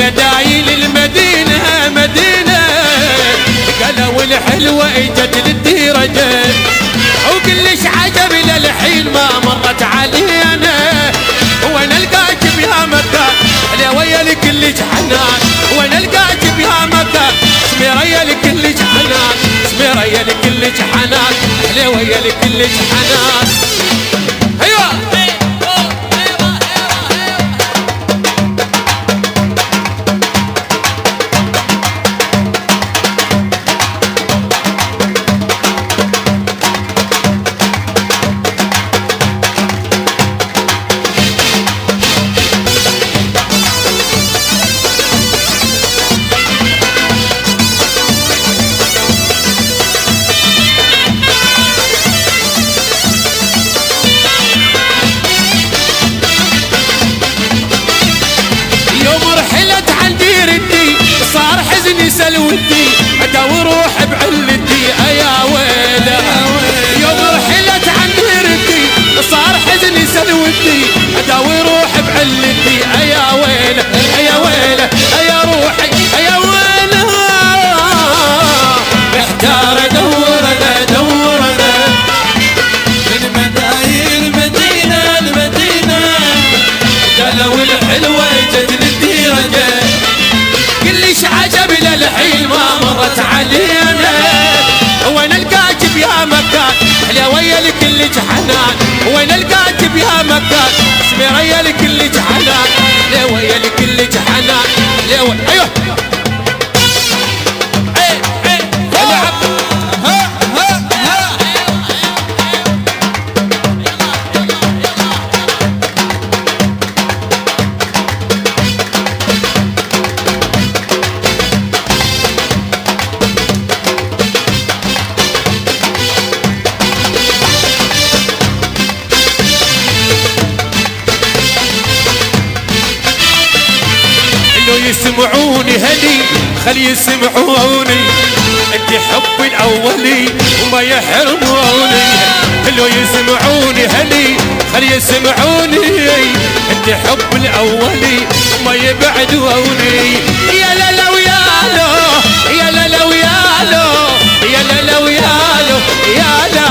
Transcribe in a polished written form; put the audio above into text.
المدايل المدينة مدينة، قالوا الحلوة اجت للديرجة، وكلش عجب للحين ما مرت علينا، وانا القاك بها مكة يا ويا لكلش حنان، وانا القاك بها مكة سميرية لكلش حنان، سميرية لكلش حنان، يا ويا لكلش حنان. ايوه صار حزني سلوتي اداوي روح بعلتي يا ويله، يوم رحلت عن ديرتي صار حزني سلوتي اداوي روح بعلتي يا ويله يا ويله يا روحي يا ويله، محتار ادور انا ادور انا من مدايل المدينه المدينه، قالوا الحلوه اجت للديرجه، كلش عجب للحين ما مرت علينا، وانا القاك بيا مكان يا ويا لكلش حنان، وانا القاك بيا مكان سميرية لكلش حنان، يا ويا لكلش حنان يا ويا. ايوه يسمعوني هدي خلي يسمعوني انت حب الاولي وما يحرموني، لو يسمعوني هدي خلي يسمعوني انت حب الاولي وما يبعدوني، يا لا ويا لو يا لا ويا لو يا لا ويا لو يا لا